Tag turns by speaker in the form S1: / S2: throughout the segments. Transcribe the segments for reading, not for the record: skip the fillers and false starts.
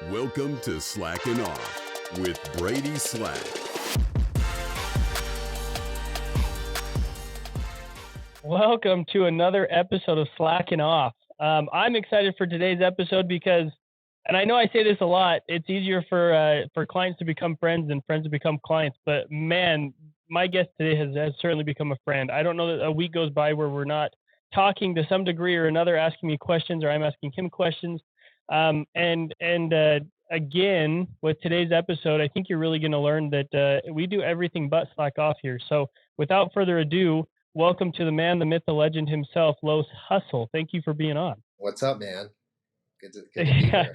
S1: Welcome to Slackin' Off with Brady Slack.
S2: Welcome to another episode of Slackin' Off. I'm excited for today's episode because, and I know I say this a lot, it's easier for clients to become friends than friends to become clients. But man, my guest today has certainly become a friend. I don't know that a week goes by where we're not talking to some degree or another, asking me questions or I'm asking him questions. Again, with today's episode, I think you're really going to learn that we do everything but slack off here. So without further ado, welcome to the man, the myth, the legend himself, Los Hustle. Thank you for being on.
S3: What's up, man? Good to be here.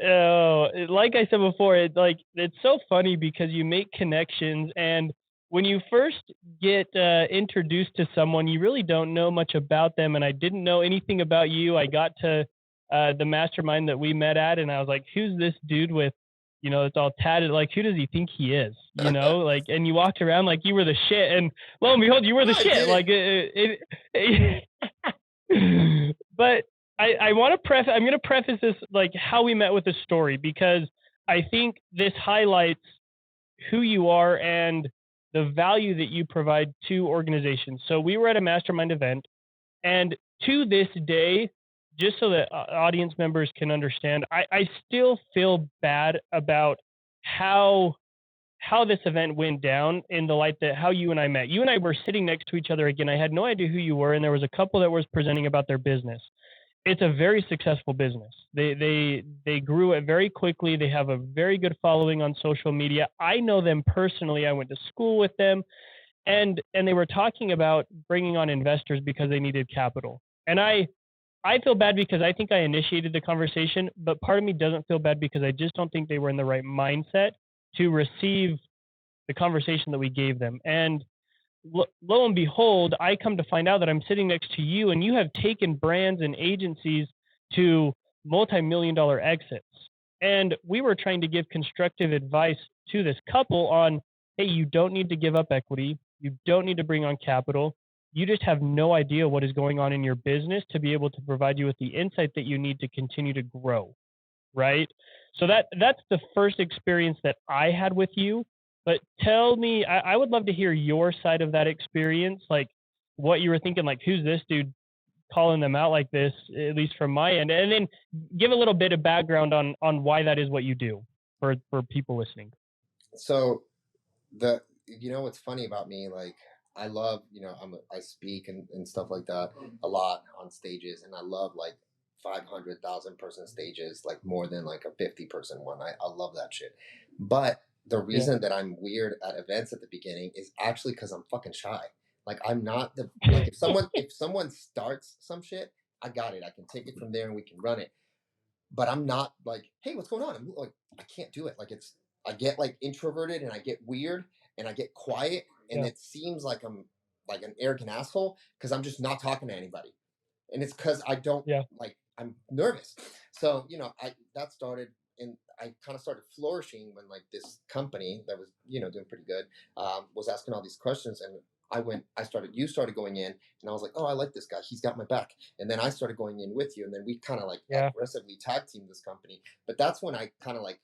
S2: Oh, like I said before, it's so funny because you make connections, and when you first get introduced to someone, you really don't know much about them. And I didn't know anything about you. I got to the mastermind that we met at, and I was like, "Who's this dude with?" It's all tatted. Like, who does he think he is? And you walked around like you were the shit, and lo and behold, you were the shit. Like, but I'm going to preface this like how we met with a story, because I think this highlights who you are and the value that you provide to organizations. So we were at a mastermind event, and to this day, just so that audience members can understand, I still feel bad about how this event went down, in the light that how you and I met. You and I were sitting next to each other again. I had no idea who you were, and there was a couple that was presenting about their business. It's a very successful business. They grew it very quickly. They have a very good following on social media. I know them personally. I went to school with them, and they were talking about bringing on investors because they needed capital. And I feel bad because I think I initiated the conversation, but part of me doesn't feel bad because I just don't think they were in the right mindset to receive the conversation that we gave them. And lo and behold, I come to find out that I'm sitting next to you, and you have taken brands and agencies to multi-million-dollar exits. And we were trying to give constructive advice to this couple on, hey, you don't need to give up equity. You don't need to bring on capital. You just have no idea what is going on in your business to be able to provide you with the insight that you need to continue to grow, right? So that's the first experience that I had with you. But tell me, I would love to hear your side of that experience, like what you were thinking, like, who's this dude calling them out like this, at least from my end, and then give a little bit of background on why that is what you do for people listening.
S3: So what's funny about me, like I love, I speak and stuff like that a lot on stages, and I love like 500,000 person stages, like more than like a 50-person one. I love that shit. But the reason that I'm weird at events at the beginning is actually because I'm fucking shy. Like I'm not like if someone starts some shit, I got it. I can take it from there and we can run it. But I'm not like, hey, what's going on? I'm like, I can't do it. Like I get like introverted and I get weird and I get quiet and it seems like I'm like an arrogant asshole because I'm just not talking to anybody. And it's because I don't like, I'm nervous. So, that started, and I kind of started flourishing when like this company that was, doing pretty good, was asking all these questions. And you started going in, and I was like, oh, I like this guy. He's got my back. And then I started going in with you. And then we kind of like aggressively tag teamed this company. But that's when I kind of like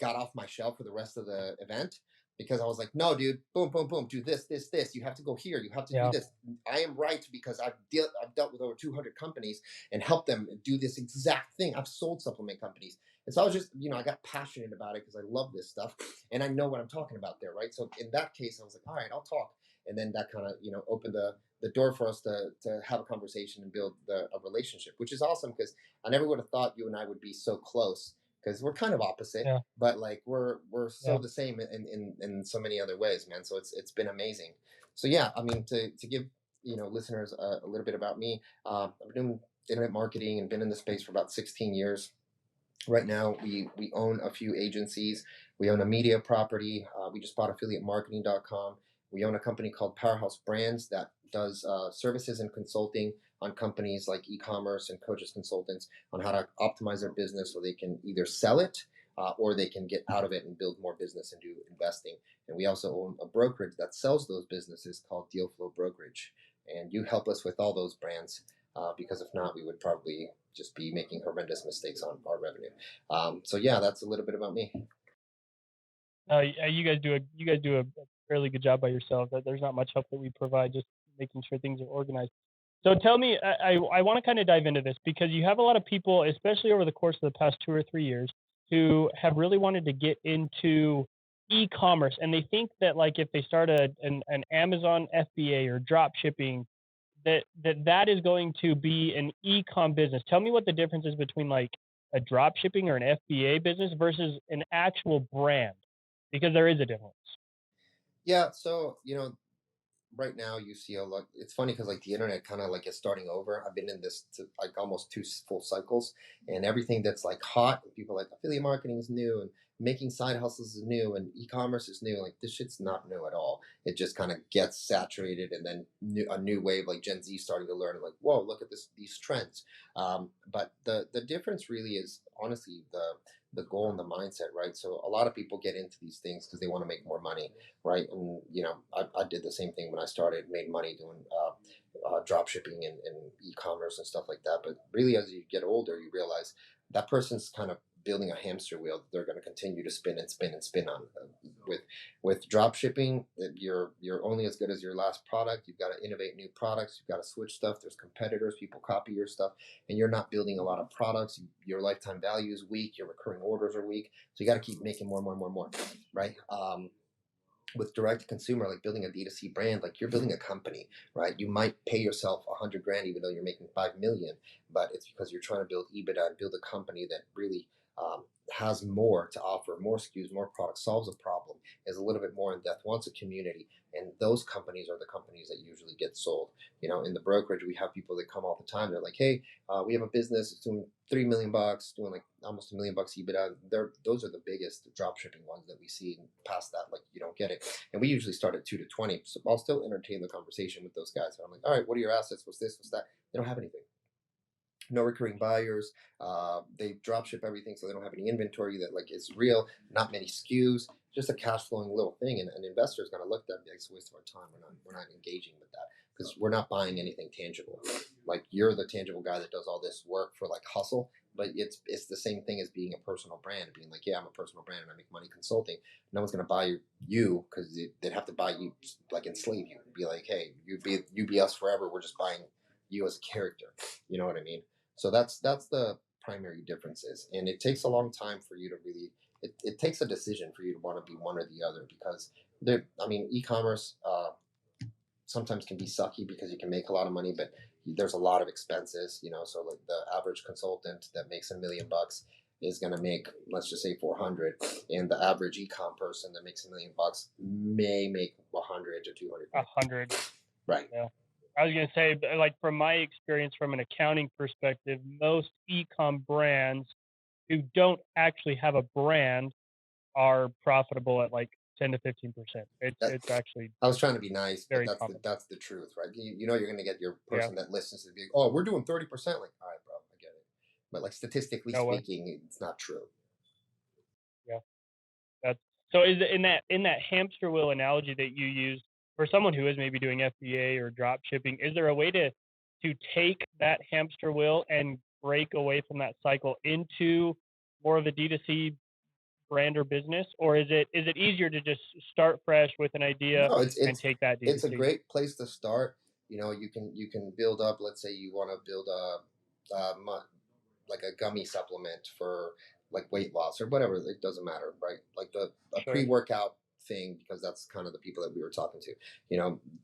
S3: got off my shell for the rest of the event, because I was like, no, dude, boom, boom, boom, do this, this, this. You have to go here. You have to do this. I am right because I've dealt with over 200 companies and helped them do this exact thing. I've sold supplement companies. And so I was just, I got passionate about it because I love this stuff and I know what I'm talking about there, right? So in that case, I was like, all right, I'll talk. And then that kind of, opened the door for us to have a conversation and build a relationship, which is awesome because I never would have thought you and I would be so close, because we're kind of opposite, but like we're so the same in so many other ways, man. So it's been amazing. So yeah, I mean, to give listeners a little bit about me, I've been doing internet marketing and been in the space for about 16 years. Right now, we own a few agencies. We own a media property. We just bought affiliatemarketing.com. We own a company called Powerhouse Brands that does services and consulting on companies like e-commerce and coaches consultants on how to optimize their business so they can either sell it or they can get out of it and build more business and do investing. And we also own a brokerage that sells those businesses called Deal Flow Brokerage. And you help us with all those brands. because if not, we would probably just be making horrendous mistakes on our revenue. So yeah, that's a little bit about me.
S2: You guys do a fairly good job by yourself. That there's not much help that we provide, just making sure things are organized. So tell me, I want to kind of dive into this because you have a lot of people, especially over the course of the past 2 or 3 years, who have really wanted to get into e-commerce, and they think that like if they start an Amazon FBA or drop shipping, that is going to be an e-com business. Tell me what the difference is between like a drop shipping or an FBA business versus an actual brand, because there is a difference.
S3: Yeah, so right now you see a lot. It's funny because like the internet kind of like is starting over. I've been in this like almost two full cycles, and everything that's like hot, people are like affiliate marketing is new, and making side hustles is new, and e-commerce is new. Like this shit's not new at all. It just kind of gets saturated, and then a new wave like Gen Z starting to learn. Like, whoa, look at these trends. But the difference really is honestly the goal and the mindset, right? So a lot of people get into these things because they want to make more money, right? And I did the same thing when I started, made money doing drop shipping and e-commerce and stuff like that. But really, as you get older, you realize that person's kind of building a hamster wheel that they're going to continue to spin and spin and spin on. With drop shipping, you're only as good as your last product. You've got to innovate new products. You've got to switch stuff. There's competitors. People copy your stuff, and you're not building a lot of products. Your lifetime value is weak. Your recurring orders are weak. So you got to keep making more, more, more, more, right? With direct to consumer, like building a D2C brand, like you're building a company, right? You might pay yourself 100 grand, even though you're making 5 million, but it's because you're trying to build EBITDA and build a company that really has more to offer, more SKUs, more products, solves a problem, is a little bit more in depth, wants a community. And those companies are the companies that usually get sold. In the brokerage, we have people that come all the time. They're like, hey, we have a business. It's doing $3 million, doing like almost $1 million EBITDA. Those are the biggest drop shipping ones that we see. And past that, like you don't get it. And we usually start at 2 to 20. So I'll still entertain the conversation with those guys. I'm like, all right, what are your assets? What's this? What's that? They don't have anything. No recurring buyers. They drop ship everything, so they don't have any inventory that like is real. Not many SKUs. Just a cash flowing little thing, and an investor is going to look at that and be like, it's a waste of our time. We're not engaging with that because we're not buying anything tangible. Like you're the tangible guy that does all this work for like hustle, but it's the same thing as being a personal brand, being like, yeah, I'm a personal brand and I make money consulting. No one's going to buy you because they'd have to buy you, like enslave you, be like, hey, you be us forever. We're just buying you as a character. You know what I mean? So that's the primary differences, and it takes a long time for you to really. It takes a decision for you to want to be one or the other because e-commerce sometimes can be sucky because you can make a lot of money, but there's a lot of expenses. So like the average consultant that makes $1 million is going to make, let's just say 400, and the average e-com person that makes $1 million may make 100 to 200.
S2: 100.
S3: Right.
S2: Yeah. I was gonna say, like from my experience, from an accounting perspective, most e-com brands who don't actually have a brand are profitable at like 10 to 15%. It's actually
S3: I was trying to be nice, but
S2: very common.
S3: that's the truth, right? You're going to get your
S2: Yeah.
S3: person that listens to be like, oh, we're doing 30%. Like, all right, bro, I get it. But like statistically
S2: No way.
S3: speaking, it's not true.
S2: Yeah. That's so. Is it in that hamster wheel analogy that you use for someone who is maybe doing FBA or drop shipping? Is there a way to take that hamster wheel and break away from that cycle into more of a D2C brand or business, or is it easier to just start fresh with an idea
S3: No,
S2: and take that
S3: it's a
S2: D2C?
S3: great place to start. You can build up. Let's say you want to build like a gummy supplement for like weight loss or whatever. It doesn't matter, right? Like a
S2: Sure.
S3: pre-workout thing, because that's kind of the people that we were talking to.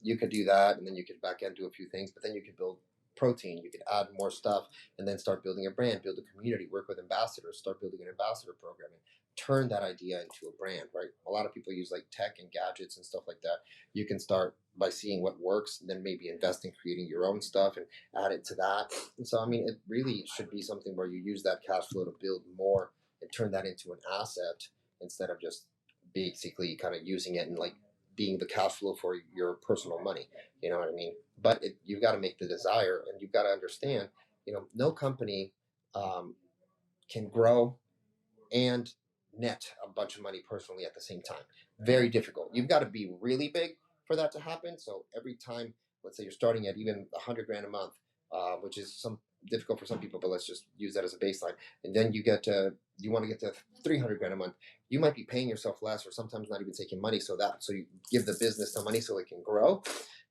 S3: You could do that, and then you could back end do a few things, but then you could build protein. You could add more stuff, and then start building a brand, build a community, work with ambassadors, start building an ambassador program, and turn that idea into a brand, right? A lot of people use like tech and gadgets and stuff like that. You can start by seeing what works, and then maybe invest in creating your own stuff and add it to that. And so, it really should be something where you use that cash flow to build more and turn that into an asset instead of just basically kind of using it and like being the cash flow for your personal money. You know what I mean? But you've got to make the desire, and you've got to understand, no company can grow and net a bunch of money personally at the same time. Very difficult. You've got to be really big for that to happen. So every time, let's say you're starting at even 100 grand a month, which is some difficult for some people, but let's just use that as a baseline. And then you want to get to 300 grand a month. You might be paying yourself less, or sometimes not even taking money. So you give the business some money so it can grow,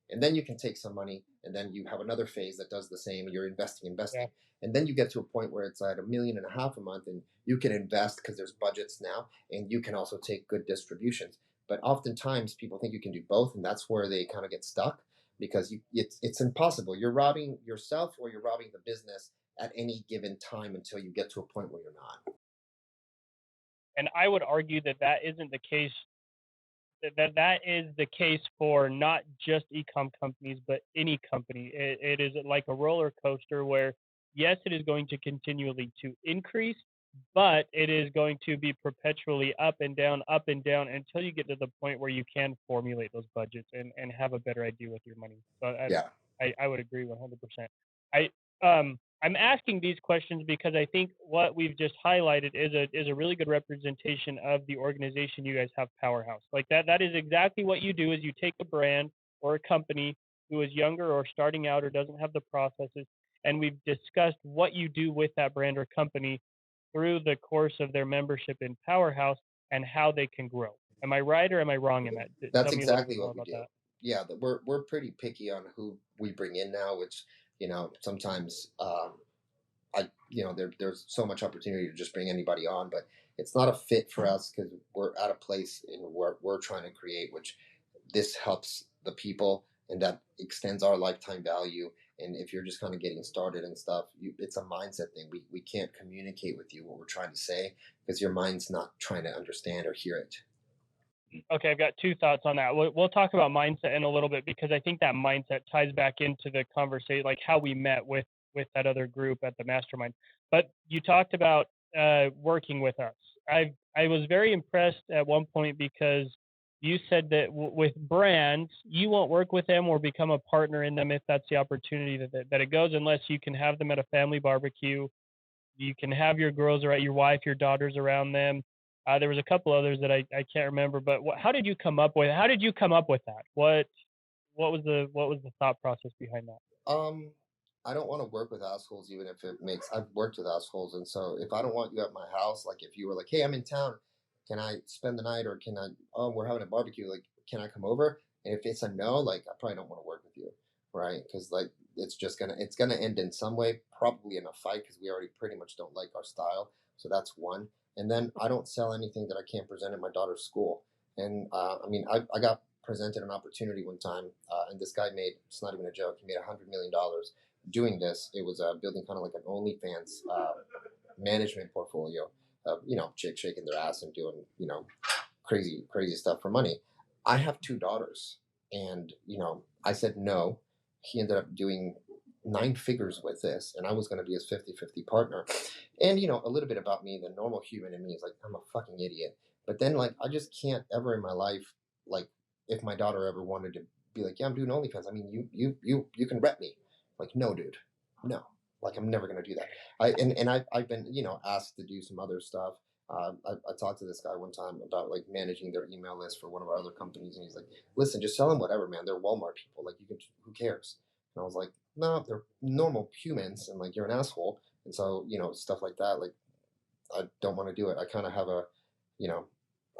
S3: and then you can take some money, and then you have another phase that does the same. You're
S2: Yeah.
S3: investing, and then you get to a point where it's at 1.5 million a month, and you can invest because there's budgets now, and you can also take good distributions. But oftentimes people think you can do both, and that's where they kind of get stuck, because it's impossible. You're robbing yourself or you're robbing the business at any given time until you get to a point where you're not.
S2: And I would argue that that isn't the case. That is the case for not just e-com companies, but any company. It is like a roller coaster where, yes, it is going to continually to increase, but it is going to be perpetually up and down until you get to the point where you can formulate those budgets and have a better idea with your money. So
S3: Yeah.
S2: I would agree 100%. I'm asking these questions because I think what we've just highlighted is a really good representation of the organization you guys have, Powerhouse. Like that is exactly what you do. Is you take a brand or a company who is younger or starting out or doesn't have the processes, and we've discussed what you do with that brand or company through the course of their membership in Powerhouse and how they can grow. Am I right or am I wrong in that?
S3: That's
S2: Tell me a little
S3: exactly
S2: bit more
S3: what we
S2: about
S3: do.
S2: that.
S3: Yeah, we're pretty picky on who we bring in now, which sometimes there's so much opportunity to just bring anybody on, but it's not a fit for us because we're at a place in where we're trying to create, which this helps the people and that extends our lifetime value. And if you're just kind of getting started and stuff, it's a mindset thing. We can't communicate with you what we're trying to say because your mind's not trying to understand or hear it.
S2: Okay, I've got two thoughts on that. We'll talk about mindset in a little bit because I think that mindset ties back into the conversation, like how we met with that other group at the mastermind. But you talked about working with us. I was very impressed at one point because you said that with brands, you won't work with them or become a partner in them if that's the opportunity that it goes, unless you can have them at a family barbecue. You can have your girls around, your wife, your daughters around them. There was a couple others that I can't remember, but how did you come up with that? What was the thought process behind that?
S3: Um, I don't want to work with assholes, even if it makes. I've worked with assholes, and so if I don't want you at my house, like if you were like, "Hey, I'm in town, can I spend the night?" or "Can I? Oh, we're having a barbecue. Like, can I come over?" And if it's a no, like I probably don't want to work with you, right? Because like it's gonna end in some way, probably in a fight, because we already pretty much don't like our style. So that's one. And then I don't sell anything that I can't present at my daughter's school. And I mean, I got presented an opportunity one time, and this guy made, it's not even a joke, he made $100 million doing this. It was building kind of like an OnlyFans management portfolio of chicks shaking their ass and doing crazy stuff for money. I have two daughters, and I said no. He ended up doing 9 figures with this, and I was going to be his 50-50 partner. And a little bit about me, the normal human in me is like, I'm a fucking idiot. But then, like, I just can't ever in my life, like, if my daughter ever wanted to be like, yeah, I'm doing OnlyFans, I mean, you can rep me. Like, no, dude, no. Like, I'm never going to do that. I've been asked to do some other stuff. I talked to this guy one time about like managing their email list for one of our other companies, and he's like, "Listen, just sell them whatever, man. They're Walmart people. Like, you can, who cares?" And I was like, "No, they're normal humans, and like you're an asshole." And so stuff like that. Like, I don't want to do it. I kind of have you know,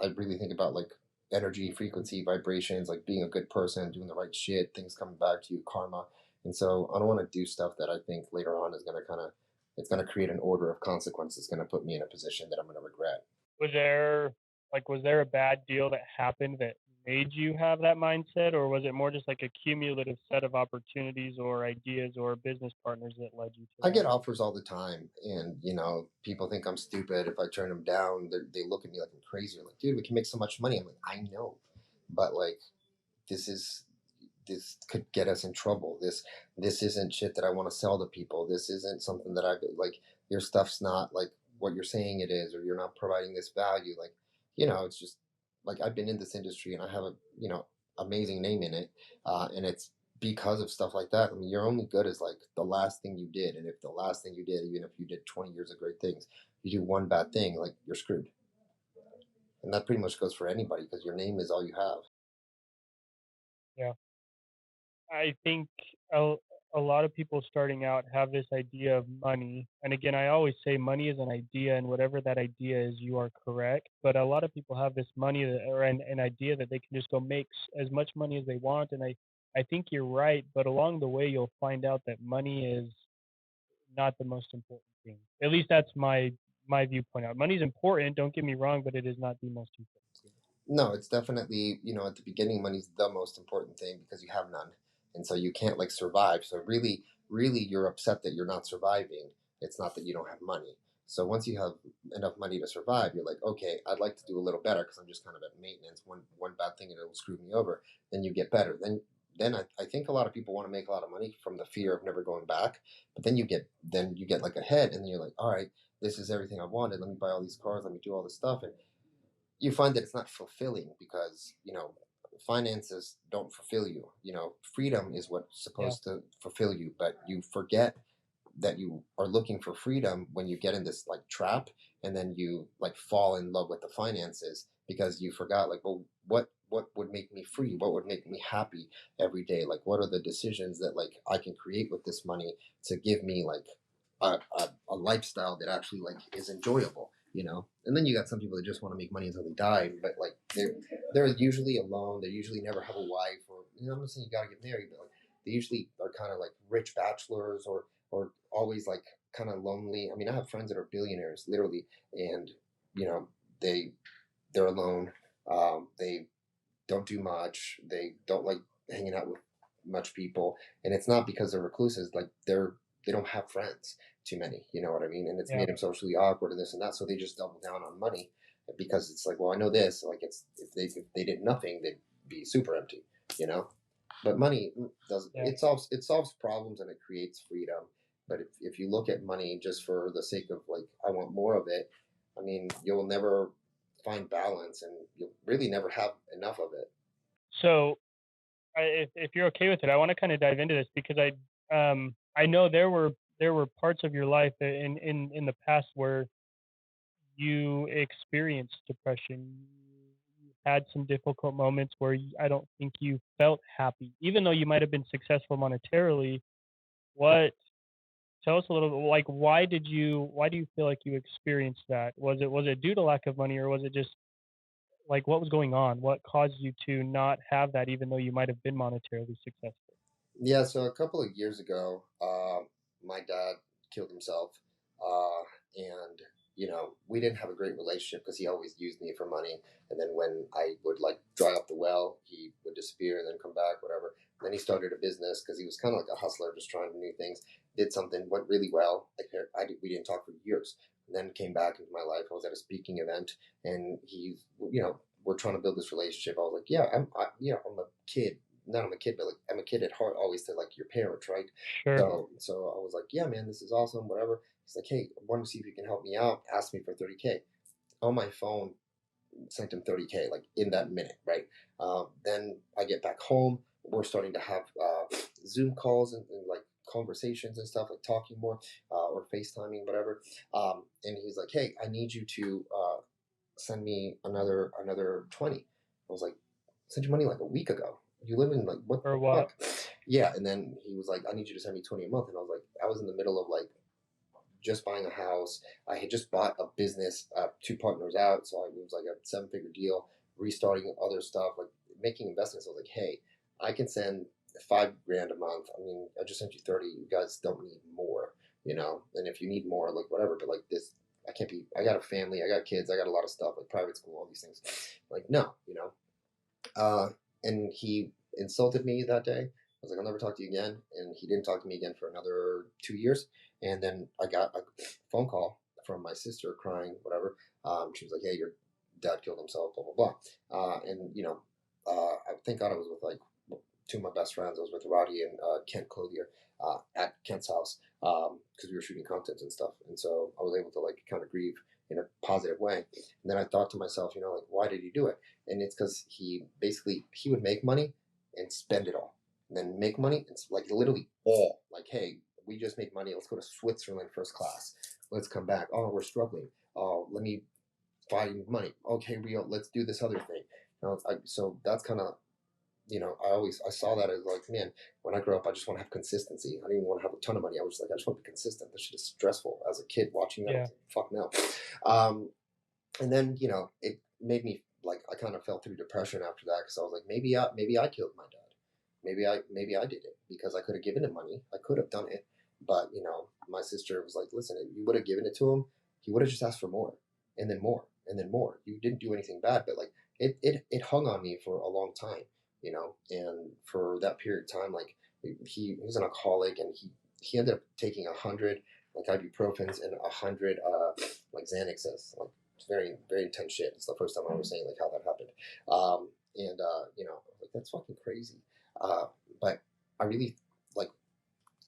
S3: I really think about like energy, frequency, vibrations, like being a good person, doing the right shit, things coming back to you, karma. And so I don't want to do stuff that I think later on is going to it's going to create an order of consequence that's going to put me in a position that I'm going to regret.
S2: Was there a bad deal that happened that made you have that mindset, or was it more just like a cumulative set of opportunities or ideas or business partners that led you to
S3: I
S2: that?
S3: get offers all the time, and people think I'm stupid if I turn them down. They look at me like I'm crazy. They're like, dude, we can make so much money. I'm like, I know, but like, this is this could get us in trouble. This isn't shit that I want to sell to people. This isn't something that I like. Your stuff's not like what you're saying it is, or you're not providing this value. Like, it's just like I've been in this industry and I have a amazing name in it, and it's because of stuff like that. I mean, you're only good as like the last thing you did, and if the last thing you did, even if you did 20 years of great things, you do one bad thing, like you're screwed. And that pretty much goes for anybody because your name is all you have.
S2: Yeah. I think a, a lot of people starting out have this idea of money. And again, I always say money is an idea, and whatever that idea is, you are correct. But a lot of people have this money or an idea that they can just go make as much money as they want. And I think you're right. But along the way, you'll find out that money is not the most important thing. At least that's my viewpoint. Out. Money's important. Don't get me wrong, but it is not the most important thing.
S3: No, it's definitely, at the beginning, money's the most important thing because you have none. And so you can't like survive. So really, really, you're upset that you're not surviving. It's not that you don't have money. So once you have enough money to survive, you're like, okay, I'd like to do a little better because I'm just kind of at maintenance. One bad thing and it'll screw me over. Then you get better. Then I think a lot of people want to make a lot of money from the fear of never going back. But then you get like ahead and then you're like, all right, this is everything I wanted. Let me buy all these cars. Let me do all this stuff. And you find that it's not fulfilling because finances don't fulfill you. Freedom is what's
S2: Yeah,
S3: supposed to fulfill you, but you forget that you are looking for freedom when you get in this like trap, and then you like fall in love with the finances because you forgot, like, well, what would make me free, what would make me happy every day, like what are the decisions that like I can create with this money to give me like a lifestyle that actually like is enjoyable. And then you got some people that just want to make money until they die, but like they're usually alone, they usually never have a wife, or I'm not saying you got to get married, but like they usually are kind of like rich bachelors, or always like kind of lonely. I mean, I have friends that are billionaires literally, and you know they they're alone. They don't do much. They don't like hanging out with much people, and it's not because they're recluses. Like they don't have friends, too many. You know what I mean? And it's
S2: yeah.
S3: made them socially awkward and this and that. So they just double down on money because it's like, well, I know this. Like it's if they did nothing, they'd be super empty. You know. But money does
S2: Yeah.
S3: it solves problems and it creates freedom. But if you look at money just for the sake of like I want more of it, I mean you'll never find balance and you'll really never have enough of it.
S2: So, if you're okay with it, I want to kind of dive into this because I know there were parts of your life in the past where you experienced depression. You had some difficult moments where I don't think you felt happy, even though you might have been successful monetarily. What Tell us a little bit, like why do you feel like you experienced that? Was it due to lack of money, or was it just like what was going on? What caused you to not have that, even though you might have been monetarily successful?
S3: Yeah, so a couple of years ago, my dad killed himself, and we didn't have a great relationship because he always used me for money, and then when I would like dry up the well, he would disappear and then come back, whatever. Then he started a business because he was kind of like a hustler, just trying new things. Did something, went really well. We didn't talk for years. And then came back into my life. I was at a speaking event, and we're trying to build this relationship. I was like, yeah, I'm a kid, not I'm a kid, but like I'm a kid at heart, always to like your parents, right?
S2: Sure.
S3: So I was like, yeah, man, this is awesome, whatever. He's like, hey, I want to see if you can help me out. Ask me for 30K on my phone. Sent him 30K like in that minute, right? Then I get back home. We're starting to have Zoom calls and like conversations and stuff, like talking more or FaceTiming, whatever. And he's like, hey, I need you to send me another 20. I was like, sent you money like a week ago. You live in like what
S2: Or
S3: the
S2: what?
S3: fuck? Yeah, and then he was like, I need you to send me 20 a month, and I was like, I was in the middle of like just buying a house. I had just bought a business, two partners out, so it was like a seven-figure deal. Restarting other stuff, like making investments. I was like, hey, I can send 5 grand a month. I mean, I just sent you 30. You guys don't need more. And if you need more, like whatever. But like this, I can't be. I got a family. I got kids. I got a lot of stuff, like private school, all these things. Like no. Uh, and he insulted me that day. I was like, I'll never talk to you again. And he didn't talk to me again for another 2 years. And then I got a phone call from my sister crying, whatever. She was like, hey, your dad killed himself, blah, blah, blah. I thank God I was with like two of my best friends. I was with Roddy and Kent Clothier at Kent's house because we were shooting content and stuff. And so I was able to like kind of grieve in a positive way. And then I thought to myself, like, why did he do it? And it's because he would make money and spend it all, and then make money. It's like literally all. Like, hey, we just made money. Let's go to Switzerland first class. Let's come back. Oh, we're struggling. Oh, let me find money. Okay, let's do this other thing. So that's kind of I saw that as like, man, when I grow up, I just want to have consistency. I didn't even want to have a ton of money. I was like, I just want to be consistent. This shit is stressful. As a kid watching that, I
S2: Yeah.
S3: was like, fuck no. Um, and then it made me like I kind of fell through depression after that because I was like, maybe I killed my dad. Maybe I did it because I could have given him money. I could have done it, but my sister was like, listen, if you would have given it to him, he would have just asked for more, and then more, and then more. You didn't do anything bad, but like it hung on me for a long time, and for that period of time, like he was an alcoholic, and he ended up taking 100 like ibuprofens and 100 like Xanaxes, like it's very very intense shit. It's the first time I was saying like how that happened, and like that's fucking crazy. Uh, but I really like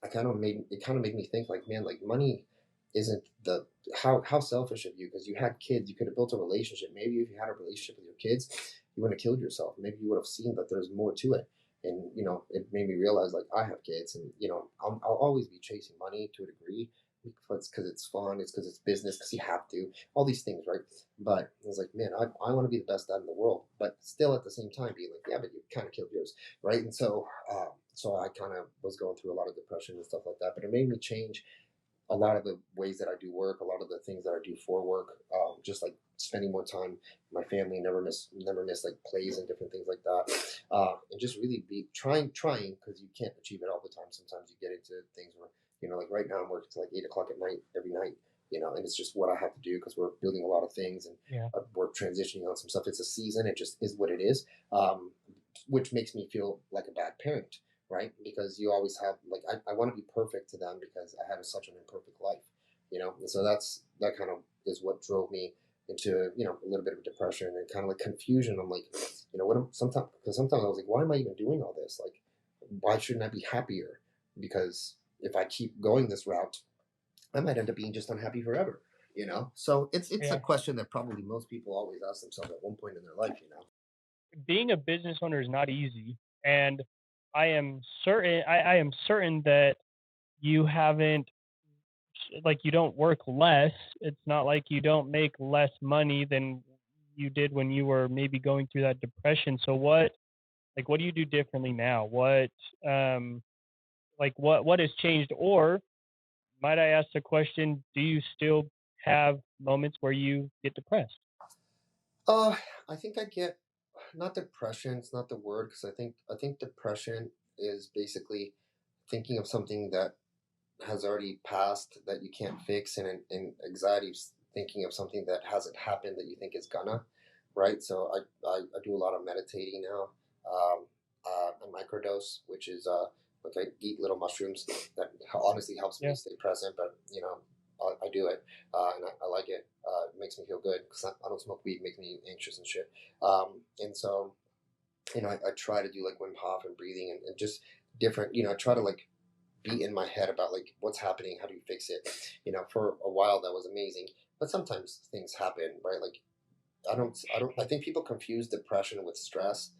S3: it kind of made me think like, man, like money isn't the how selfish of you because you had kids. You could have built a relationship. Maybe if you had a relationship with your kids, you wouldn't have killed yourself. Maybe you would have seen that there's more to it. And it made me realize like I have kids, and I'll always be chasing money to a degree because it's fun, it's because it's business, because you have to, all these things, right? But I was like, man, I want to be the best dad in the world, but still at the same time being like, yeah, but you kind of killed yours, right? And so I kind of was going through a lot of depression and stuff like that, but it made me change a lot of the ways that I do work, a lot of the things that I do for work, just like spending more time with my family, never miss like plays and different things like that, and just really be trying because you can't achieve it all the time. Sometimes you get into things where like right now I'm working till like 8 o'clock at night every night, and it's just what I have to do because we're building a lot of things and
S2: Yeah.
S3: we're transitioning on some stuff. It's a season. It just is what it is, which makes me feel like a bad parent, right? Because you always have like I want to be perfect to them because I had such an imperfect life, and so that kind of is what drove me into a little bit of depression and kind of like confusion. I'm like, what am sometimes because sometimes I was like, why am I even doing all this? Like, why shouldn't I be happier? Because if I keep going this route, I might end up being just unhappy forever. So it's a
S2: Yeah.
S3: question that probably most people always ask themselves at one point in their life.
S2: Being a business owner is not easy, and I am certain that you haven't like you don't work less. It's not like you don't make less money than you did when you were maybe going through that depression. So what do you do differently now? Um what has changed? Or might I ask the question, do you still have moments where you get depressed?
S3: Uh, I think I get not depression. It's not the word because I think depression is basically thinking of something that has already passed that you can't fix, and anxiety is thinking of something that hasn't happened that you think is gonna, right? So I do a lot of meditating now. A microdose, which is like I eat little mushrooms that honestly helps me
S2: Yeah.
S3: stay present, but I do it, and I like it. It makes me feel good because I don't smoke weed, makes me anxious and shit. And so I try to do like Wim Hof and breathing and just different. I try to like be in my head about like what's happening, how do you fix it. For a while that was amazing, but sometimes things happen, right? Like I think people confuse depression with stress,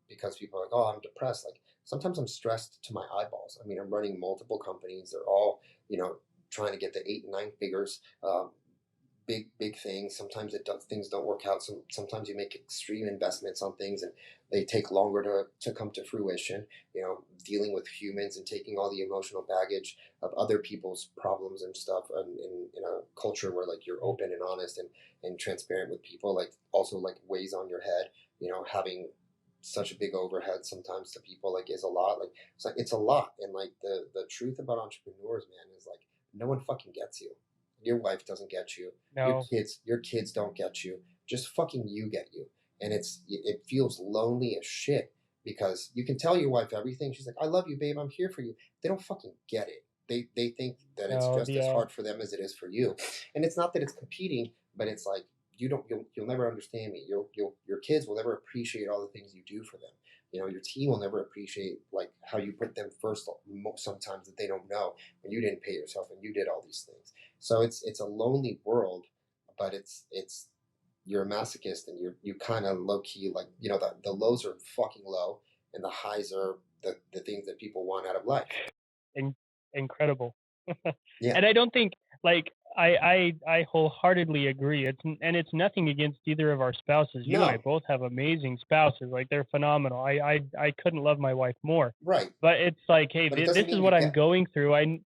S3: because people are like, oh, I'm depressed. Like sometimes I'm stressed to my eyeballs. I mean, I'm running multiple companies. They're all, trying to get the 8 and 9 figures. Big things. Sometimes things don't work out. Sometimes you make extreme investments on things and they take longer to come to fruition. Dealing with humans and taking all the emotional baggage of other people's problems and stuff, and in a culture where like you're open and honest and transparent with people, like also like weighs on your head. Having such a big overhead sometimes to people like is a lot. Like it's a lot, and like the truth about entrepreneurs, man, is like no one fucking gets you. Your wife doesn't get you. Your
S2: No.
S3: kids, your kids don't get you. Just fucking you get you. And it feels lonely as shit because you can tell your wife everything. She's like, "I love you, babe. I'm here for you." They don't fucking get it. They think that it's
S2: No.
S3: just as hard for them as it is for you. And it's not that it's competing, but it's like you'll never understand me. Your kids will never appreciate all the things you do for them. Your team will never appreciate like how you put them first. Sometimes that they don't know when you didn't pay yourself and you did all these things. So it's a lonely world, but it's you're a masochist and you kind of low key like the lows are fucking low and the highs are the things that people want out of life.
S2: In- Incredible.
S3: Yeah.
S2: And I don't think like I wholeheartedly agree. And it's nothing against either of our spouses. You and I
S3: No,
S2: both have amazing spouses. Like they're phenomenal. I couldn't love my wife more.
S3: right.
S2: But it's like, hey,
S3: But it
S2: this
S3: doesn't
S2: is
S3: mean you
S2: what I'm
S3: get.
S2: going through.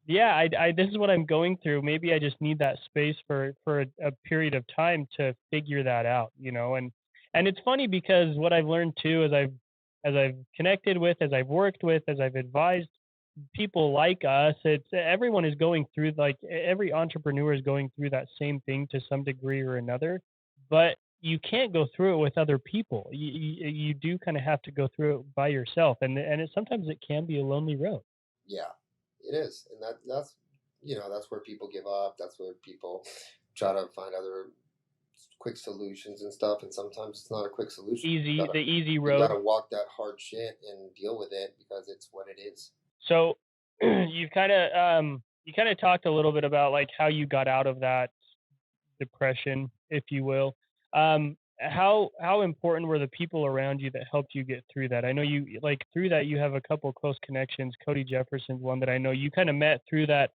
S2: Yeah, this is what I'm going through. Maybe I just need that space for a period of time to figure that out, you know. And it's funny because what I've learned too, as I've connected with, as I've worked with, as I've advised people like us, it's everyone is going through, like every entrepreneur is going through that same thing to some degree or another, but you can't go through it with other people. You do kind of have to go through it by yourself, and sometimes it can be a lonely road.
S3: Yeah, it is, and that's that's where people give up. That's where people try to find other quick solutions and stuff. And sometimes it's not a quick solution.
S2: Easy, the easy
S3: You
S2: road.
S3: gotta walk that hard shit and deal with it because it's what it is.
S2: So you kind of talked a little bit about like how you got out of that depression, if you will. How important were the people around you that helped you get through that? I know you like through that you have a couple close connections. Cody Jefferson's one that I know you kind of met through that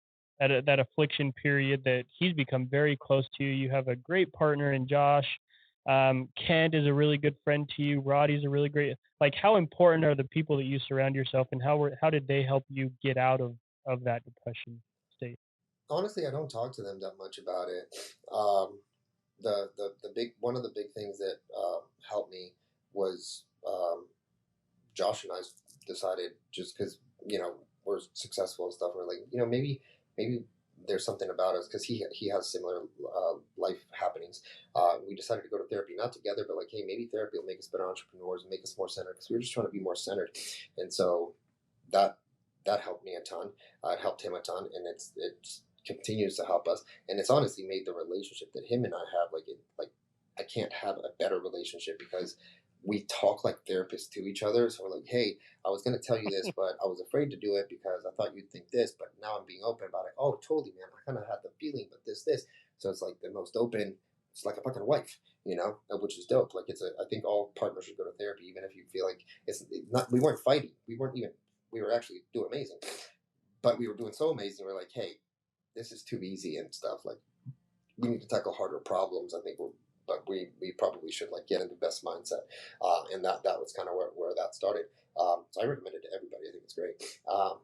S2: affliction period that he's become very close to you. You have a great partner in Josh. Kent is a really good friend to you. Roddy's a really great. Like, how important are the people that you surround yourself, and how did they help you get out of that depression state?
S3: Honestly, I don't talk to them that much about it. The big one of the big things that helped me was Josh and I decided just because we're successful and stuff. We're like maybe there's something about us because he has similar life happenings. We decided to go to therapy, not together, but like hey, maybe therapy will make us better entrepreneurs, make us more centered because we were just trying to be more centered, and so that that helped me a ton. It helped him a ton, and it continues to help us. And it's honestly made the relationship that him and I have like I can't have a better relationship because we talk like therapists to each other. So we're like, hey, I was going to tell you this, but I was afraid to do it because I thought you'd think this, but now I'm being open about it. Oh, totally, man. I kind of had the feeling, but this. So it's like the most open. It's like a fucking wife, which is dope. Like I think all partners should go to therapy, even if you feel like it's not. We weren't fighting. We weren't even. We were actually doing amazing, but we were doing so amazing. We're like, hey, this is too easy and stuff. Like we need to tackle harder problems. I think but we probably should like get in the best mindset, and that was kind of where that started. So I recommend it to everybody. I think it's great.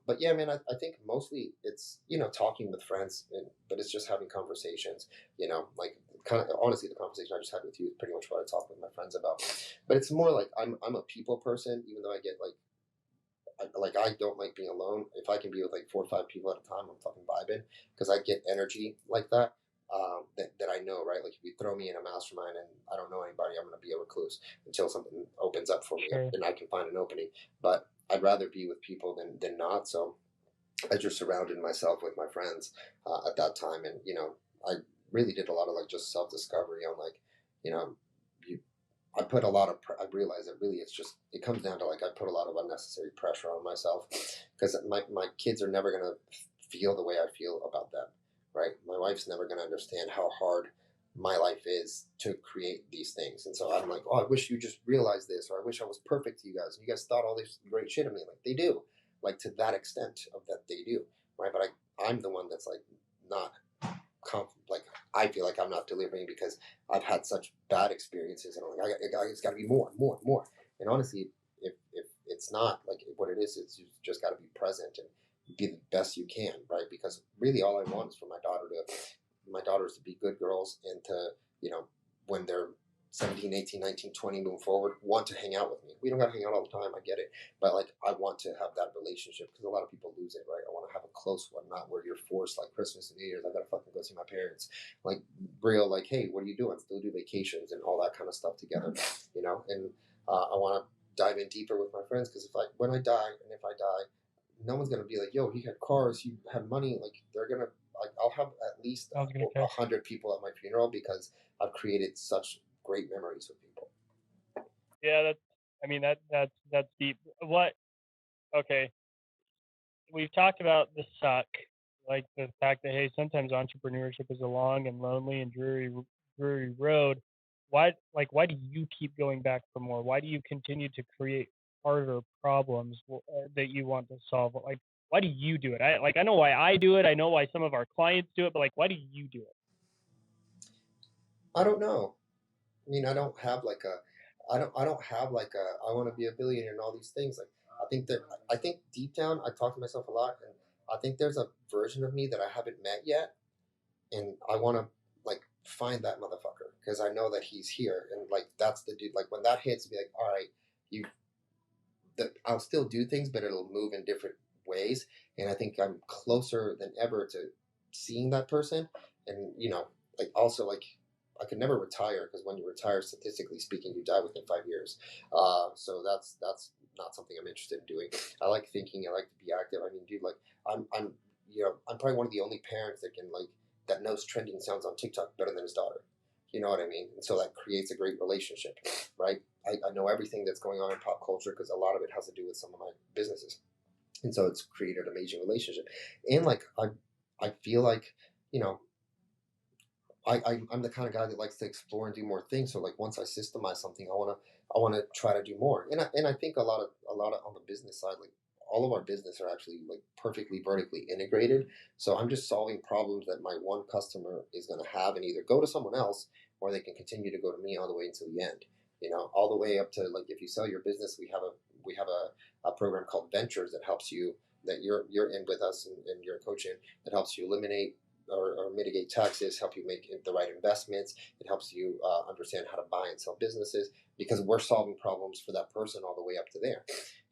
S3: But yeah, man, I think mostly it's talking with friends, but it's just having conversations. Like kind of honestly, the conversation I just had with you is pretty much what I talk with my friends about. But it's more like I'm a people person, even though I get I don't like being alone. If I can be with like 4 or 5 people at a time, I'm fucking vibing because I get energy like that. That I know, right? Like if you throw me in a mastermind and I don't know anybody, I'm going to be a recluse until something opens up for me
S2: Sure.
S3: and I can find an opening. But I'd rather be with people than not. So I just surrounded myself with my friends at that time, and I really did a lot of like just self discovery on like, you know, you I put a lot of. I realize that really it's just it comes down to like I put a lot of unnecessary pressure on myself because my kids are never gonna feel the way I feel about them, right? My wife's never gonna understand how hard my life is to create these things, and so I'm like, oh, I wish you just realized this, or I wish I was perfect to you guys, and you guys thought all this great shit of me, like they do, like to that extent of that they do, right? But I'm the one that's like not like I feel like I'm not delivering because I've had such bad experiences, and I'm like, it's got to be more. And honestly, if it's not like what it is you just got to be present and be the best you can, right? Because really, all I want is for my daughters to be good girls and to when they're 17, 18, 19, 20, moving forward, want to hang out with me. We don't got to hang out all the time. I get it. But like, I want to have that relationship because a lot of people lose it, right? I want to have a close one, not where you're forced like Christmas and New Year's. I got to fucking go see my parents. Like, real, like, hey, what are you doing? Still do vacations and all that kind of stuff together, And I want to dive in deeper with my friends because when I die and if I die, no one's gonna be like, yo, he had cars, he had money. Like, they're gonna, like, I'll have at least
S2: I was gonna
S3: a
S2: say.
S3: hundred people at my funeral because I've created such great memories with people.
S2: Yeah, I mean that's deep. What? Okay, we've talked about the suck, like the fact that hey, sometimes entrepreneurship is a long and lonely and dreary road. Why do you keep going back for more? Why do you continue to create harder problems that you want to solve? Like, why do you do it? I know why I do it. I know why some of our clients do it, but like, why do you do it?
S3: I don't know. I mean, I don't have like a, I want to be a billionaire and all these things. Like, I think deep down, I talk to myself a lot, and I think there's a version of me that I haven't met yet, and I want to like find that motherfucker because I know that he's here, and like that's the dude. Like when that hits, be like, all right, you, I'll still do things, but it'll move in different ways, and I think I'm closer than ever to seeing that person, and like also like I could never retire because when you retire, statistically speaking, you die within 5 years. So that's not something I'm interested in doing. I like thinking. I like to be active. I mean, dude, like I'm I'm probably one of the only parents that can like that knows trending sounds on TikTok better than his daughter. You know what I mean? And so that creates a great relationship, right? I know everything that's going on in pop culture because a lot of it has to do with some of my businesses, and so it's created an amazing relationship. And like I feel like you know I'm the kind of guy that likes to explore and do more things. So like once I systemize something, I wanna try to do more. And I think a lot of on the business side, like all of our business are actually like perfectly vertically integrated. So I'm just solving problems that my one customer is gonna have and either go to someone else or they can continue to go to me all the way until the end. All the way up to like if you sell your business, we have a program called Ventures that helps you that you're in with us and you're coaching that helps you eliminate or mitigate taxes, help you make the right investments. It helps you understand how to buy and sell businesses because we're solving problems for that person all the way up to there.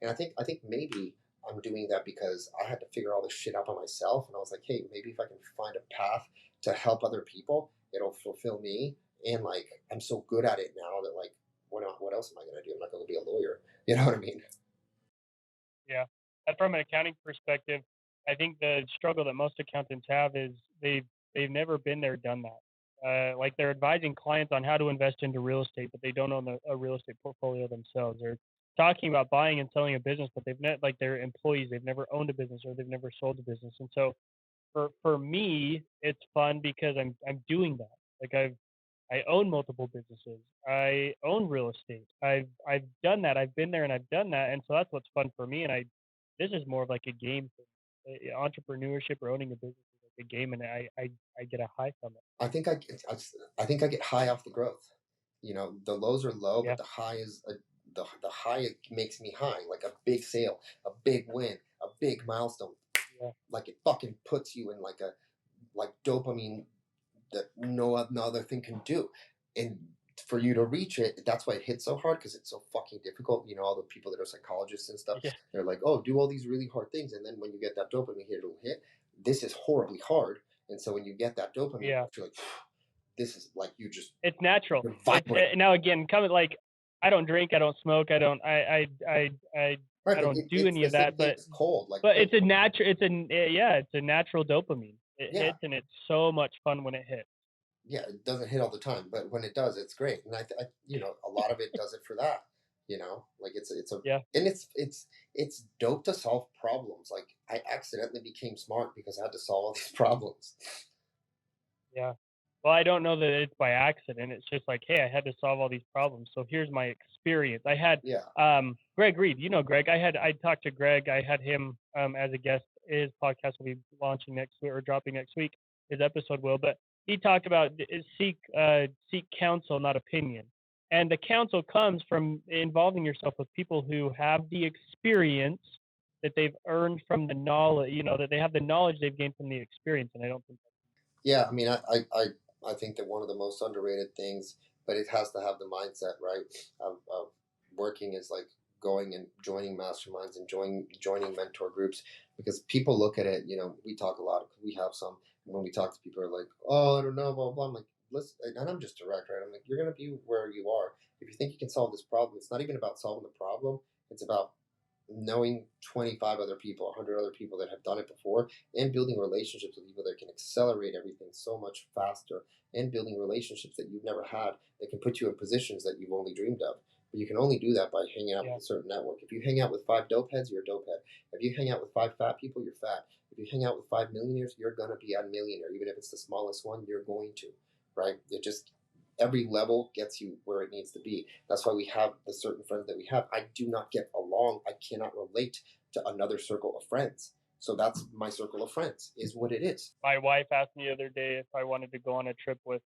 S3: And I think maybe I'm doing that because I had to figure all this shit out by myself, and I was like, hey, maybe if I can find a path to help other people, it'll fulfill me. And like I'm so good at it now that like what else am I gonna do? I'm not gonna be a lawyer. You know what I mean?
S2: Yeah. And from an accounting perspective, I think the struggle that most accountants have is they've never been there, done that. Like they're advising clients on how to invest into real estate, but they don't own a real estate portfolio themselves. They're talking about buying and selling a business, but they've not like their employees, they've never owned a business or they've never sold a business. And so for me, it's fun because I'm doing that. Like I own multiple businesses. I own real estate. I've done that. I've been there and I've done that, and so that's what's fun for me. And I this is more of like a game. Entrepreneurship or owning a business is like a game, and I get a high from it.
S3: I think I think I get high off the growth. The lows are low,
S2: Yeah,
S3: but the high is the high it makes me high. Like a big sale, a big win, a big milestone.
S2: yeah,
S3: Like it fucking puts you in like a like dopamine that no other thing can do. And for you to reach it, that's why it hits so hard because it's so fucking difficult. All the people that are psychologists and stuff,
S2: yeah,
S3: they're like, oh, do all these really hard things, and then when you get that dopamine hit, it'll hit. This is horribly hard, and so when you get that dopamine,
S2: yeah.
S3: you're like, this is like
S2: It's natural.
S3: you're
S2: It's
S3: vibrant.
S2: now again coming like I don't drink, I don't smoke,
S3: Right,
S2: I
S3: but
S2: don't do
S3: it's
S2: any
S3: the
S2: of
S3: same
S2: that.
S3: thing
S2: But
S3: as cold. Like
S2: but
S3: cold,
S2: it's a natural. It's a natural dopamine. It
S3: yeah,
S2: hits and it's so much fun when it hits.
S3: yeah. It doesn't hit all the time, but when it does, it's great. And a lot of it does it for that. Like it's a
S2: Yeah.
S3: and it's dope to solve problems. Like I accidentally became smart because I had to solve all these problems.
S2: Yeah. Well, I don't know that it's by accident. It's just like, hey, I had to solve all these problems. So here's my experience. I had
S3: Yeah,
S2: Greg Reed. You know Greg. I talked to Greg. I had him as a guest. His podcast will be launching next week or dropping next week. His episode will. But he talked about seek counsel, not opinion. And the counsel comes from involving yourself with people who have the experience that they've earned from the knowledge. That they have the knowledge they've gained from the experience. And I don't think.
S3: yeah. I mean, I think that one of the most underrated things, but it has to have the mindset, right? Of working is like going and joining masterminds and joining mentor groups because people look at it. We talk a lot. We have some. And when we talk to people, are like, oh, I don't know, blah blah. I'm like, listen, and I'm just direct, right? I'm like, you're gonna be where you are. If you think you can solve this problem, it's not even about solving the problem. It's about knowing 25 other people, 100 other people that have done it before, and building relationships with people that can accelerate everything so much faster, and building relationships that you've never had that can put you in positions that you've only dreamed of. But you can only do that by hanging out
S2: Yeah.
S3: with a certain network. If you hang out with five dope heads, you're a dope head. If you hang out with five fat people, you're fat. If you hang out with five millionaires, you're gonna be a millionaire. Even if it's the smallest one, you're going to, right? It just every level gets you where it needs to be. That's why we have the certain friends that we have. I do not get along. I cannot relate to another circle of friends. So that's my circle of friends, is what it is.
S2: My wife asked me the other day if I wanted to go on a trip with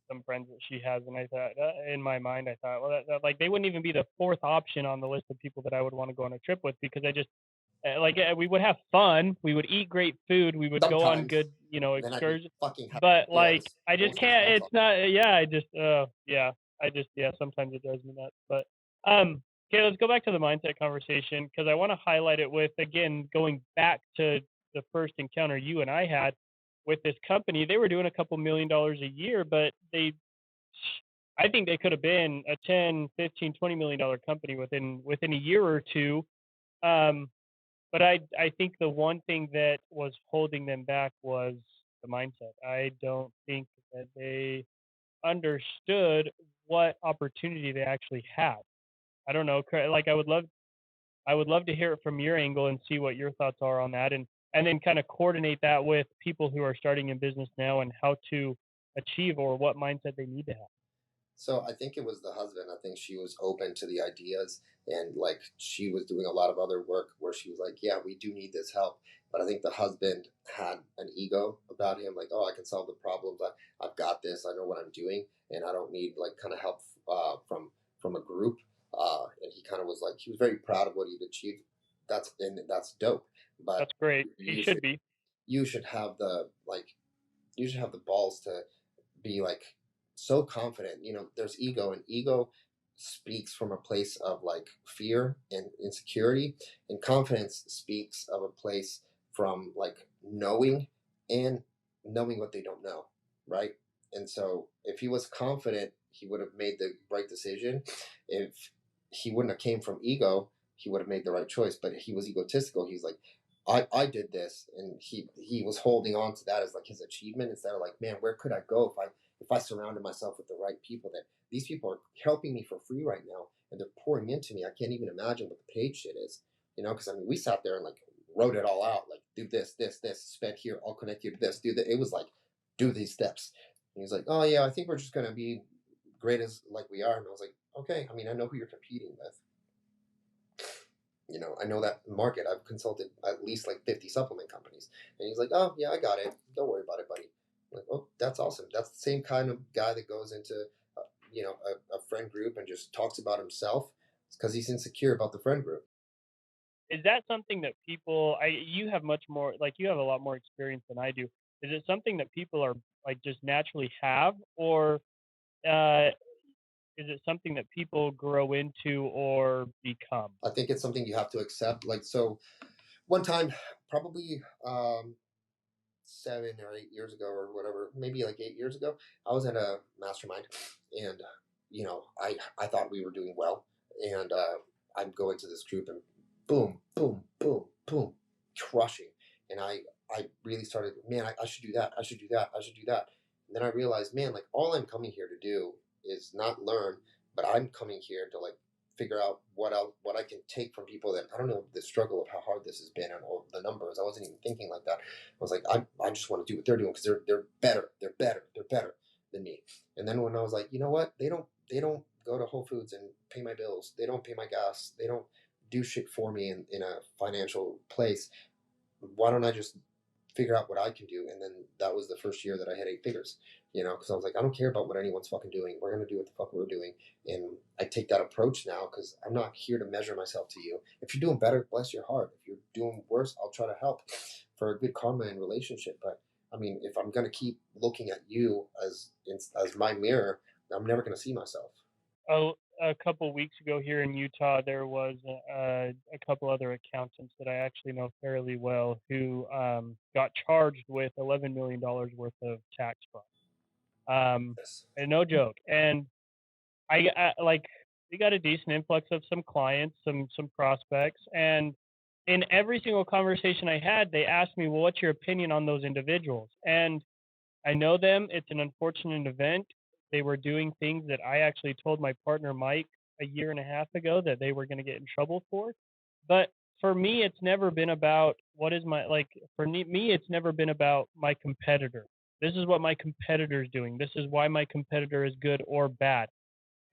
S2: some friends that she has, and I thought, in my mind, I thought, well, like they wouldn't even be the fourth option on the list of people that I would want to go on a trip with, because I just we would have fun, we would eat great food, we would go on
S3: Sometimes,
S2: good,
S3: then I'd be
S2: excursions,
S3: fucking happy to
S2: but
S3: do all
S2: like
S3: this
S2: I just
S3: bullshit
S2: can't.
S3: small
S2: It's
S3: talk.
S2: not. Yeah, sometimes it drives me nuts. But okay, let's go back to the mindset conversation, because I want to highlight it with, again, going back to the first encounter you and I had with this company. They were doing a couple $1 million a year, but I think they could have been a 10, 15, $20 million company within a year or two. Um, but I think the one thing that was holding them back was the mindset. I don't think that they understood what opportunity they actually have. I don't know. Like I would love to hear it from your angle and see what your thoughts are on that, and then kind of coordinate that with people who are starting in business now and how to achieve, or what mindset they need to have.
S3: So I think it was the husband. I think she was open to the ideas, and like she was doing a lot of other work where she was like, "Yeah, we do need this help." But I think the husband had an ego about him, like, "Oh, I can solve the problems. I've got this. I know what I'm doing, and I don't need like kind of help from a group." And he kind of was like, he was very proud of what he'd achieved. That's dope. But
S2: That's great. He
S3: you
S2: should
S3: should
S2: be.
S3: you should have the like you should have the balls to be like so confident. There's ego, and ego speaks from a place of like fear and insecurity, and confidence speaks of a place from like and knowing what they don't know, right? And so if he was confident, he would have made the right decision. If he wouldn't have came from ego, he would have made the right choice. But he was egotistical. He's like, I did this, and he was holding on to that as like his achievement, instead of like, man, where could I go if I surrounded myself with the right people? That these people are helping me for free right now, and they're pouring into me. I can't even imagine what the paid shit is, because I mean, we sat there and like wrote it all out, like, do this, spend here, I'll connect you to this, do that. It was like, do these steps. And he's like, oh yeah, I think we're just gonna be great as like we are. And I was like, okay, I mean, I know who you're competing with. I know that market. I've consulted at least like 50 supplement companies. And he's like, oh, yeah, I got it. Don't worry about it, buddy. I'm like, oh, that's awesome. That's the same kind of guy that goes into, a friend group and just talks about himself. It's because he's insecure about the friend group.
S2: Is that something that people? You have much more, like you have a lot more experience than I do. Is it something that people are like just naturally have, or uh, is it something that people grow into or become?
S3: I think it's something you have to accept. Like, so one time, probably 7 or 8 years ago, or whatever, maybe like 8 years ago, I was at a mastermind, and I thought we were doing well, and I'm going to this group, and boom, boom, boom, boom, crushing, and I really started, man, I should do that, I should do that, I should do that, and then I realized, man, like all I'm coming here to do is not learn, but I'm coming here to like figure out what I can take from people that I don't know the struggle of how hard this has been, and or the numbers. I wasn't even thinking like that. I was like, I just want to do what they're doing because they're better, they're better than me. And then when I was like, you know what, they don't go to Whole Foods and pay my bills, they don't pay my gas, they don't do shit for me in a financial place. Why don't I just figure out what I can do? And then that was the first year that I had 8 figures, because I was like, I don't care about what anyone's fucking doing. We're going to do what the fuck we're doing. And I take that approach now because I'm not here to measure myself to you. If you're doing better, bless your heart. If you're doing worse, I'll try to help for a good karma and relationship. But I mean, if I'm going to keep looking at you as my mirror, I'm never going to see myself.
S2: A couple weeks ago here in Utah, there was a couple other accountants that I actually know fairly well who got charged with $11 million worth of tax fraud.
S3: Yes.
S2: And no joke. And I like we got a decent influx of some clients, some prospects, and in every single conversation I had, they asked me, "Well, what's your opinion on those individuals?" And I know them. It's an unfortunate event. They were doing things that I actually told my partner Mike a year and a half ago that they were going to get in trouble for. But for me, it's never been about what is my like. For me, it's never been about my competitor. This is what my competitor is doing. This is why my competitor is good or bad.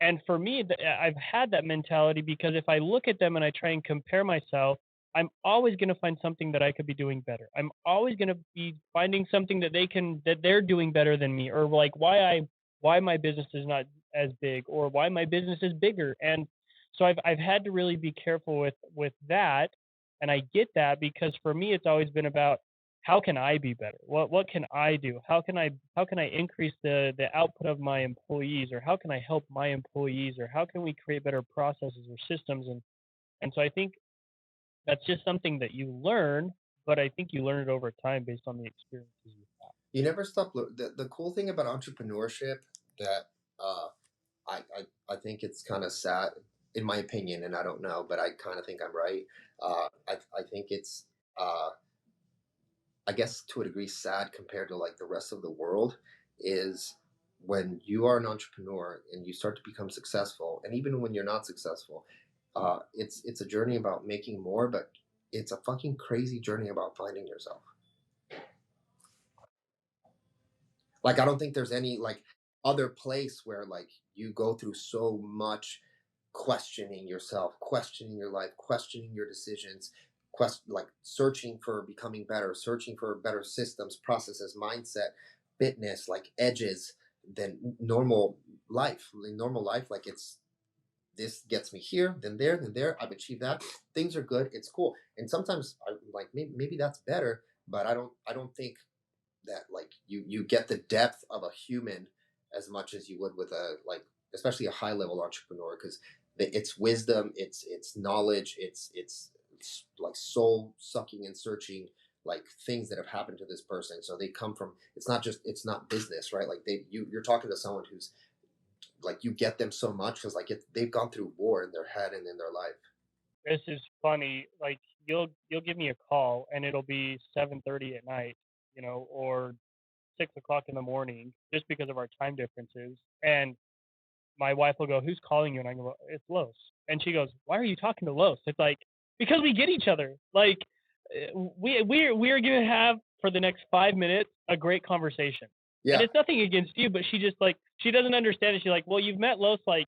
S2: And for me, I've had that mentality because if I look at them and I try and compare myself, I'm always going to find something that I could be doing better. I'm always going to be finding something that they're doing better than me, or like why my business is not as big, or why my business is bigger. And so I've had to really be careful with that. And I get that, because for me it's always been about how can I be better? What can I do? How can I increase the output of my employees, or how can I help my employees, or how can we create better processes or systems? And so I think that's just something that you learn, but I think you learn it over time based on the experiences you have.
S3: You never stop. The cool thing about entrepreneurship that uh, I think it's kind of sad, in my opinion, and I don't know, but I kind of think I'm right. I think it's, uh, I guess to a degree, sad compared to like the rest of the world, is when you are an entrepreneur and you start to become successful, and even when you're not successful, it's a journey about making more, but it's a fucking crazy journey about finding yourself. Like I don't think there's any like other place where like you go through so much questioning yourself, questioning your life, questioning your decisions, like searching for becoming better, searching for better systems, processes, mindset, fitness, like edges than normal life. In normal life, like it's this gets me here, then there, then there. I've achieved that. Things are good. It's cool. And sometimes I like maybe that's better, but I don't think that like you get the depth of a human as much as you would with a like especially a high level entrepreneur, because it's wisdom, it's knowledge, it's like soul sucking and searching, like things that have happened to this person, so they come from, it's not business, right? Like you're talking to someone who's like you get them so much because like they've gone through war in their head and in their life.
S2: This is funny. Like you'll give me a call and it'll be 7:30 at night, or 6 o'clock in the morning, just because of our time differences. And my wife will go, "Who's calling you?" And I go, "It's Los." And she goes, "Why are you talking to Los?" It's like, because we get each other. Like we're gonna have for the next 5 minutes a great conversation. And
S3: Yeah.
S2: it's nothing against you, but she just like she doesn't understand it. She's like, "Well, you've met Los like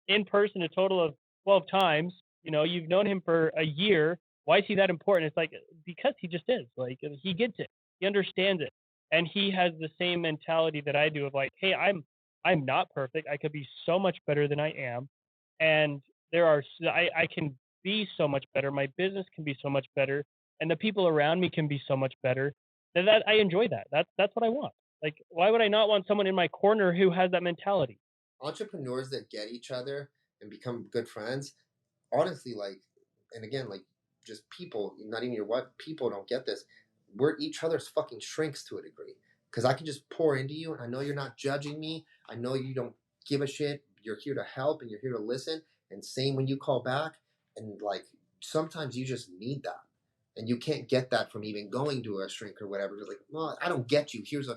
S2: in person a total of 12 times. You've known him for a year. Why is he that important?" It's like, because he just is. Like he gets it. He understands it. And he has the same mentality that I do of like, "Hey, I'm not perfect. I could be so much better than I am, and I can be so much better. My business can be so much better, and the people around me can be so much better. That I enjoy that. That's what I want. Like, why would I not want someone in my corner who has that mentality?"
S3: Entrepreneurs that get each other and become good friends, honestly, like, and again, like, just people, not even your wife, people don't get this. We're each other's fucking shrinks to a degree. Because I can just pour into you, and I know you're not judging me. I know you don't give a shit. You're here to help and you're here to listen. And same when you call back. And like, sometimes you just need that. And you can't get that from even going to a shrink or whatever. Just like, well, I don't get you. Here's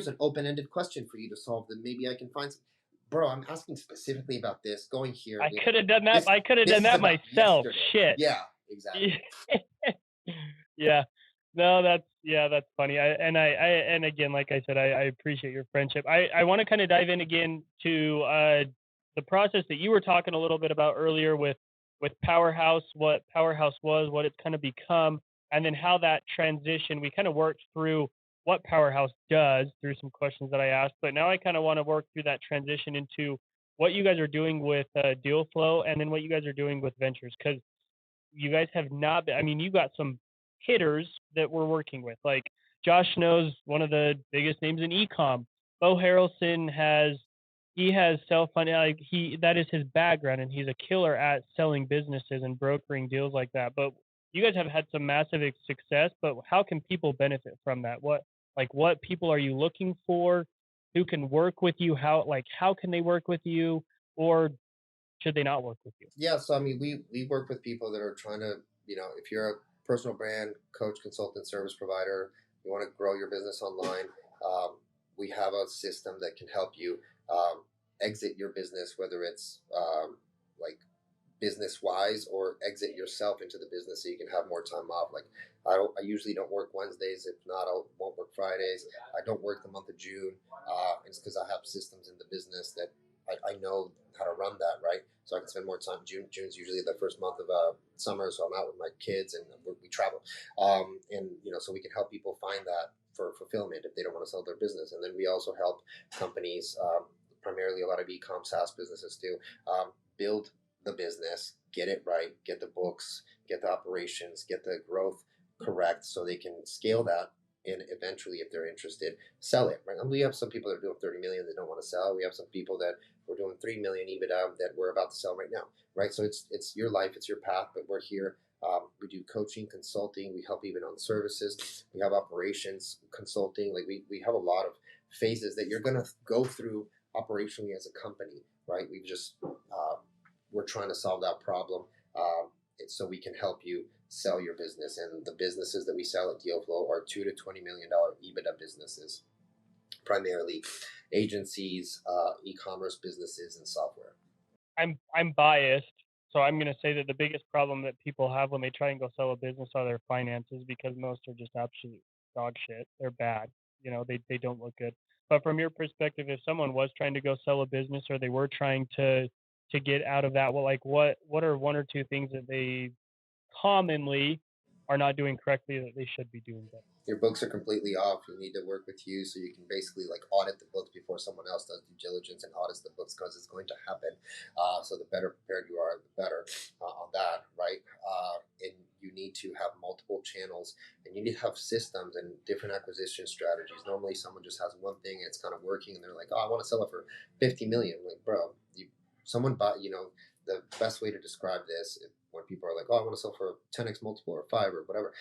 S3: an open ended question for you to solve. That maybe I can find some. Bro, I'm asking specifically about this. Going here.
S2: I could have done that.
S3: This
S2: I could have
S3: this
S2: done
S3: is
S2: that
S3: about
S2: myself.
S3: yesterday.
S2: Shit.
S3: Yeah, exactly.
S2: Yeah. No, that's funny. And again, like I said, I appreciate your friendship. I want to kind of dive in again to the process that you were talking a little bit about earlier with Powerhouse, what Powerhouse was, what it's kind of become, and then how that transition. We kind of worked through what Powerhouse does through some questions that I asked, but now I kind of want to work through that transition into what you guys are doing with Deal Flow, and then what you guys are doing with Ventures, because you guys have not been, I mean, you got some hitters that we're working with. Like Josh knows one of the biggest names in ecom. Bo Harrelson he has self-funded, like that is his background, and he's a killer at selling businesses and brokering deals like that. But you guys have had some massive success, but how can people benefit from that? What people are you looking for? Who can work with you? How can they work with you? Or should they not work with you?
S3: Yeah, so I mean, we work with people that are trying to, if you're a personal brand coach, consultant, service provider, you want to grow your business online. We have a system that can help you exit your business, whether it's like business wise, or exit yourself into the business so you can have more time off. Like I usually don't work Wednesdays. If not, I won't work Fridays. I don't work the month of June. It's because I have systems in the business that I know how to run that, right? So I can spend more time. June's usually the first month of summer, so I'm out with my kids and we travel, and so we can help people find that for fulfillment if they don't want to sell their business. And then we also help companies, primarily a lot of e-com SaaS businesses too, build the business, get it right, get the books, get the operations, get the growth correct, so they can scale that. And eventually, if they're interested, sell it. Right? And we have some people that are doing 30 million that don't want to sell. We have some people that we're doing 3 million EBITDA that we're about to sell right now. Right? So it's your life, it's your path, but we're here. We do coaching, consulting. We help even on services. We have operations consulting. Like we have a lot of phases that you're going to go through operationally as a company. Right? We've just we're trying to solve that problem, so we can help you sell your business. And the businesses that we sell at DealFlow are $2 to $20 million EBITDA businesses, primarily agencies, e-commerce businesses, and software.
S2: I'm biased, so I'm going to say that the biggest problem that people have when they try and go sell a business are their finances, because most are just absolute dog shit. They're bad. They don't look good. But from your perspective, if someone was trying to go sell a business, or they were trying to get out of that, well, like what are one or two things that they commonly are not doing correctly that they should be doing better?
S3: Your books are completely off. You need to work with you so you can basically like audit the books before someone else does due diligence and audits the books, because it's going to happen. So the better prepared you are, the better on that, right? And you need to have multiple channels, and you need to have systems and different acquisition strategies. Normally, someone just has one thing and it's kind of working, and they're like, "Oh, I want to sell it for 50 million." I'm like, bro, someone bought. The best way to describe this, when people are like, "Oh, I want to sell for 10x multiple or 5 or whatever,"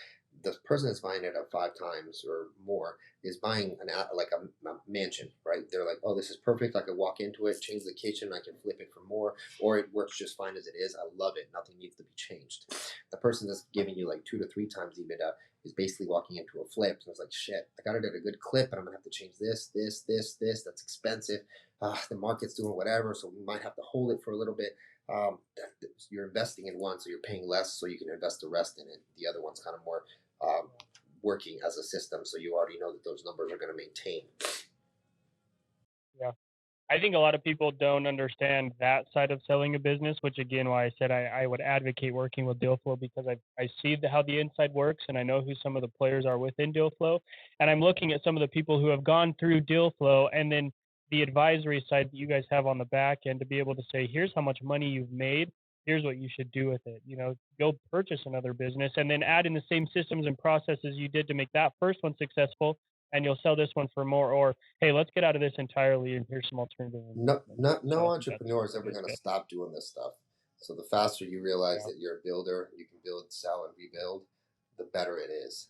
S3: the person that's buying it at 5 times or more is buying a mansion, right? They're like, "Oh, this is perfect. I could walk into it, change the kitchen, I can flip it for more, or it works just fine as it is. I love it. Nothing needs to be changed." The person that's giving you like 2 to 3 times EBITDA is basically walking into a flip. So it's like, shit, I got it at a good clip, but I'm gonna have to change this, this, this, this. That's expensive. The market's doing whatever, so we might have to hold it for a little bit. You're investing in one, so you're paying less, so you can invest the rest in it. The other one's kind of more working as a system, so you already know that those numbers are going to maintain.
S2: Yeah. I think a lot of people don't understand that side of selling a business, which again, why I said I would advocate working with DealFlow, because I see how the inside works, and I know who some of the players are within DealFlow. And I'm looking at some of the people who have gone through DealFlow, and then the advisory side that you guys have on the back end, to be able to say, here's how much money you've made. Here's what you should do with it. Go purchase another business and then add in the same systems and processes you did to make that first one successful, and you'll sell this one for more. Or, hey, let's get out of this entirely, and here's some alternative
S3: No
S2: So
S3: entrepreneur is ever going to stop doing this stuff. So the faster you realize that you're a builder, you can build, sell, and rebuild, the better it is.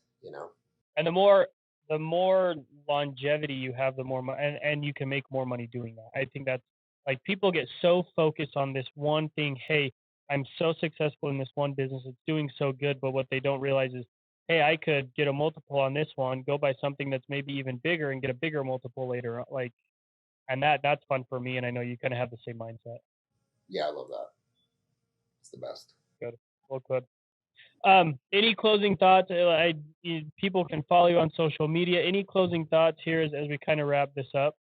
S2: And the more longevity you have, the more and you can make more money doing that. I think that's, like, people get so focused on this one thing. Hey, I'm so successful in this one business, it's doing so good, but what they don't realize is, hey, I could get a multiple on this one, go buy something that's maybe even bigger and get a bigger multiple later. Like, and that's fun for me, and I know you kind of have the same mindset.
S3: Yeah, I love that. It's the best.
S2: Good. Well, good. Any closing thoughts? People can follow you on social media. Any closing thoughts here as we kind of wrap this up?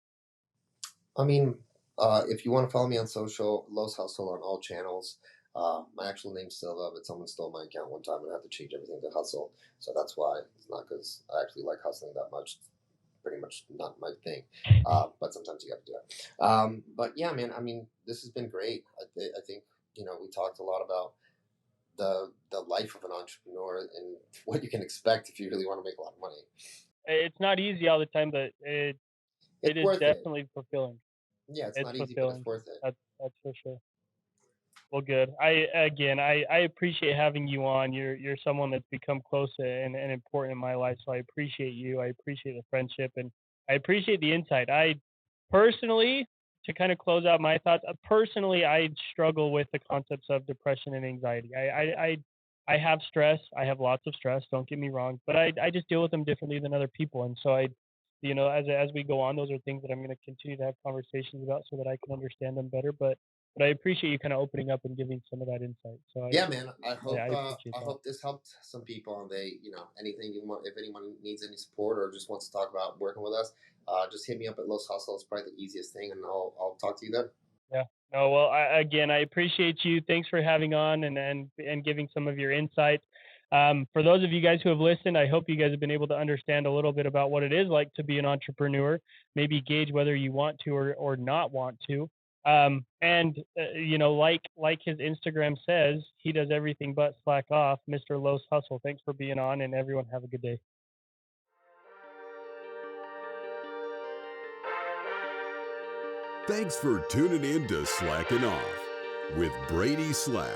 S3: I mean, if you want to follow me on social, Los Hustle on all channels. My actual name's Silva, but someone stole my account one time and I have to change everything to Hustle. So that's why. It's not because I actually like hustling that much. It's pretty much not my thing. But sometimes you have to do it. But yeah, man, I mean, this has been great. I think, we talked a lot about the life of an entrepreneur and what you can expect if you really want to make a lot of money.
S2: It's not easy all the time, but it is definitely fulfilling.
S3: Yeah, it's not easy,
S2: fulfilling.
S3: but it's worth it.
S2: That's for sure. Well, good. I appreciate having you on. You're someone that's become close and important in my life, so I appreciate you. I appreciate the friendship, and I appreciate the insight. I personally, to kind of close out my thoughts, personally, I struggle with the concepts of depression and anxiety. I have stress. I have lots of stress. Don't get me wrong, but I just deal with them differently than other people, and so as we go on, those are things that I'm going to continue to have conversations about so that I can understand them better. But I appreciate you kind of opening up and giving some of that insight. So
S3: yeah, man, I hope
S2: appreciate
S3: I
S2: that.
S3: hope this helped some people, and they, anything you want, if anyone needs any support or just wants to talk about working with us, just hit me up at Los Hustle. It's probably the easiest thing, and I'll talk to you then.
S2: Oh, well, again, I appreciate you. Thanks for having on and giving some of your insights. For those of you guys who have listened, I hope you guys have been able to understand a little bit about what it is like to be an entrepreneur, maybe gauge whether you want to or not want to. And you know, like his Instagram says, he does everything but slack off. Mr. Los Hustle. Thanks for being on, and everyone have a good day.
S1: Thanks for tuning in to Slackin' Off with Brady Slack.